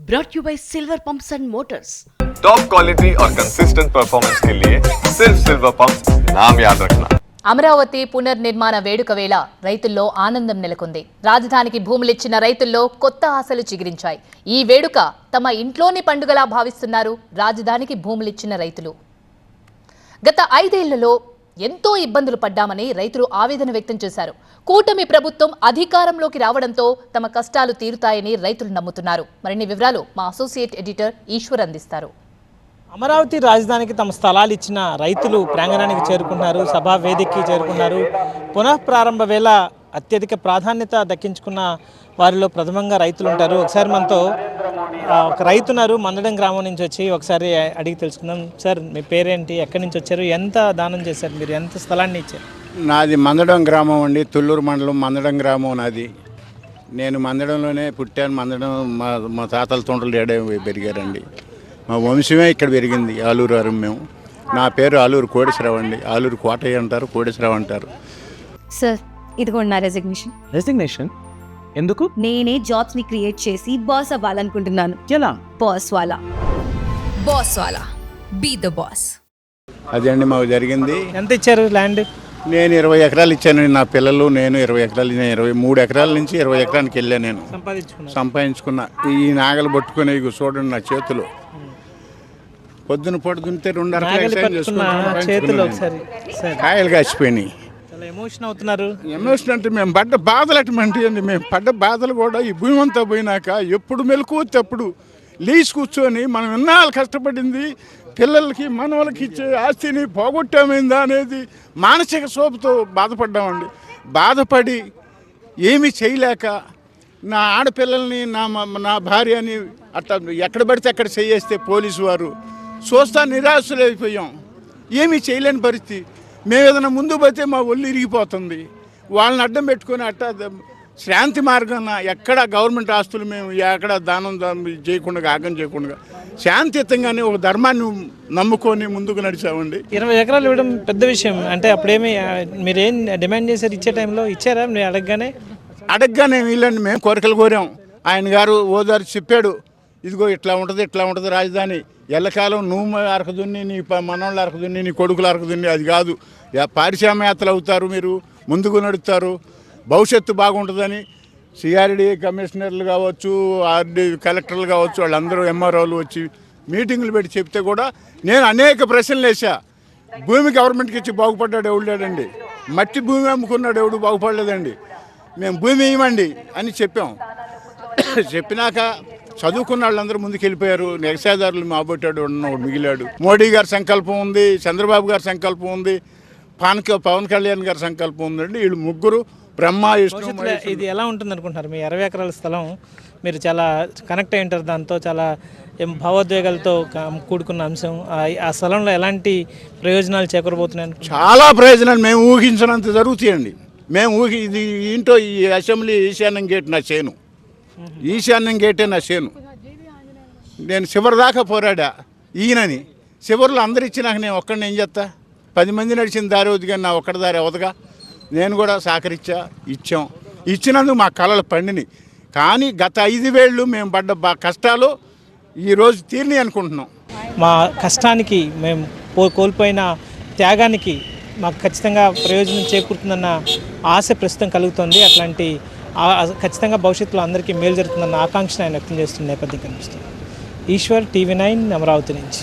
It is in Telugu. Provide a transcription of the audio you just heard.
brought you by Silver Pumps and Motors. Top quality और कंसिस्टेंट परफॉर्मेंस के लिए सिर्फ सिल्वर पंप्स नाम याद रखना. అమరావతి పునర్నిర్మాణ వేడుక వేళ రైతుల్లో ఆనందం నెలకొంది. రాజధానికి భూములిచ్చిన రైతుల్లో కొత్త ఆశలు చిగురించాయి. ఈ వేడుక తమ ఇంట్లోని పండుగలా భావిస్తున్నారు రాజధానికి భూములిచ్చిన రైతులు. గత 5 ఏళ్లలో ఎంతో ఇబ్బందులు పడ్డామని రైతులు ఆవేదన వ్యక్తం చేశారు. కూటమి ప్రభుత్వం అధికారంలోకి రావడంతో తమ కష్టాలు తీరుతాయని రైతులు నమ్ముతున్నారు. మరిన్ని వివరాలు మా అసోసియేట్ ఎడిటర్ ఈశ్వర్ అందిస్తారు. అమరావతి రాజధానికి తమ స్థలాలు ఇచ్చిన రైతులు ప్రాంగణానికి చేరుకున్నారు, సభా వేదికకి చేరుకున్నారు. పునఃప్రారంభ వేళ అత్యధిక ప్రాధాన్యత దక్కించుకున్న వారిలో ప్రథమంగా రైతులు ఉంటారు. ఒకసారి మనతో ఒక రైతున్నారు, మందడం గ్రామం నుంచి వచ్చి ఒకసారి అడిగి తెలుసుకుందాం. సార్, మీ పేరేంటి, ఎక్కడి నుంచి వచ్చారు, ఎంత దానం చేశారు, మీరు ఎంత స్థలాన్ని ఇచ్చారు? నాది మందడం గ్రామం అండి, తుళ్ళూరు మండలం మందడం గ్రామం నాది. నేను మందడంలోనే పుట్టాను. మందడం మా తాతల తోటలు ఏడే పెరిగారండి. మా వంశమే ఇక్కడ పెరిగింది, ఆలూరు వారు మేము. నా పేరు ఆలూరు కోటేశ్వరరావు అండి. ఆలూరు కోటయ్య అంటారు, కోటేశ్వరరావు అంటారు. సార్, ఇదిగోండి నా రెసిగ్నేషన్. ఎందుకు? నేనే జాబ్స్ ని క్రియేట్ చేసి బాస్ అవ్వాలనుకుంటున్నాను. ఎలా? బాస్ వాలా బీ ద బాస్. అదే అండి మాకు జరిగింది. ఎంత ఇచ్చారు ల్యాండ్? నేను 20 ఎకరాలు ఇచ్చాను. నా పిల్లలు నేను 20 ఎకరాలు, నేను 23 ఎకరాల నుంచి 20 ఎకరానికి వెళ్ళాను. నేను సంపాదించుకున్నా. ఈ నాగలు పట్టుకుని చూడండి నా చేతులు. పొద్దున పొడుతుంటే 2 చేతులు ఒకసారి కాయలు కాసిపోయినాయి. ఎమోషన్ అవుతున్నారు. ఎమోషన్ అంటే మేము పడ్డ బాధలు అటువంటి అండి. మేము పడ్డ బాధలు కూడా ఈ భూమి అంతా పోయినాక ఎప్పుడు మెలకువచ్చి అప్పుడు లీజ్ కూర్చొని మనం ఎన్నాళ్ళు కష్టపడింది పిల్లలకి మనవలకి ఇచ్చే ఆస్తిని పోగొట్టామైందా అనేది మానసిక శోభతో బాధపడ్డామండి. బాధపడి ఏమీ చేయలేక నా ఆడపిల్లల్ని నా భార్యని అట్లా ఎక్కడ పడితే అక్కడ చేయేస్తే పోలీసు వారు చూస్తా నిరాశలైపోయాం. ఏమీ చేయలేని పరిస్థితి. మేము ఏదైనా ముందు పోతే మా ఒళ్ళు ఇరిగిపోతుంది. వాళ్ళని అడ్డం పెట్టుకొని అట్టా శాంతి మార్గాన ఎక్కడ గవర్నమెంట్ ఆస్తులు మేము ఎక్కడ దానం చేయకుండా ఆగం చేయకుండా శాంతియుతంగానే ఒక ధర్మాన్ని నమ్ముకొని ముందుకు నడిచామండి. 20 ఎకరాలు ఇవ్వడం పెద్ద విషయం. అంటే అప్పుడేమి మీరేం డిమాండ్ చేశారు? ఇచ్చే టైంలో ఇచ్చారా? మీరు అడగగానే వీళ్ళండి మేము కోరికలు కోరాం. ఆయన గారు ఓదారు చెప్పాడు, ఇదిగో ఇట్లా ఉంటుంది రాజధాని. ఎల్లకాలం నువ్వు అరకదున్ని, నీ మనవాళ్ళు అరకదున్ని, నీ కొడుకులు అరకదున్ని అది కాదు. పారిశ్రామ్యవేత్తలు అవుతారు, మీరు ముందుకు నడుస్తారు, భవిష్యత్తు బాగుంటుందని సిఆర్డీ కమిషనర్లు కావచ్చు, ఆర్డీ కలెక్టర్లు కావచ్చు, వాళ్ళందరూ ఎంఆర్ఓలు వచ్చి మీటింగులు పెట్టి చెప్తే కూడా నేను అనేక ప్రశ్నలు వేసా. భూమి గవర్నమెంట్కి ఇచ్చి బాగుపడ్డాడు ఎవడు లేడండి. మట్టి భూమి అమ్ముకున్నాడు ఎవడు బాగుపడలేదండి. మేము భూమి ఇవ్వమండి అని చెప్పాం. చెప్పినాక చదువుకున్న వాళ్ళందరూ ముందుకు వెళ్ళిపోయారు. వ్యవసాయదారులు మాబొట్టాడు ఉన్నవాడు మిగిలాడు. మోడీ గారి సంకల్పం ఉంది, చంద్రబాబు గారి సంకల్పం ఉంది, పవన్ కళ్యాణ్ గారి సంకల్పం ఉందండి. వీళ్ళు ముగ్గురు బ్రహ్మ విష్ణు. ఇది ఎలా ఉంటుంది అనుకుంటున్నారు? మీ 60 ఎకరాల స్థలం, మీరు చాలా కనెక్ట్ అయి ఉంటారు దాంతో, చాలా భావోద్వేగాలతో కూడుకున్న అంశం. ఆ స్థలంలో ఎలాంటి ప్రయోజనాలు చేకూరబోతున్నాయి? చాలా ప్రయోజనాలు మేము ఊహించినంత జరుగుతాయండి. ఇది ఏంటో ఈ అసెంబ్లీ ఈశాన్యం గేట్ నా చేను, ఈశాన్యం గేటే నా చేను. నేను చివరి దాకా పోరాడా ఈయనని. చివరిలో అందరు ఇచ్చినాక నేను ఒక్కడిని ఏం చేస్తా? 10 మంది నడిచిన దారి అవుతుంది కానీ నా ఒక్కడి దారి అవదుగా. నేను కూడా ఇచ్చాం. ఇచ్చినందుకు మా కళలు పండినాయి. కానీ గత 5 ఏళ్ళు మేము పడ్డ కష్టాలు ఈరోజు తీరినాయి అనుకుంటున్నాం. మా కష్టానికి, మేము కోల్పోయిన త్యాగానికి మాకు ఖచ్చితంగా ప్రయోజనం చేకూరుతుందన్న ఆశ ప్రస్తుతం కలుగుతుంది. అట్లాంటి ఖచ్చితంగా భవిష్యత్తులో అందరికీ మేలు జరుగుతుందన్న ఆకాంక్షను ఆయన వ్యక్తం చేస్తున్న నేపథ్యం కనిపిస్తుంది. ఈశ్వర్, TV9 అమరావతి నుంచి.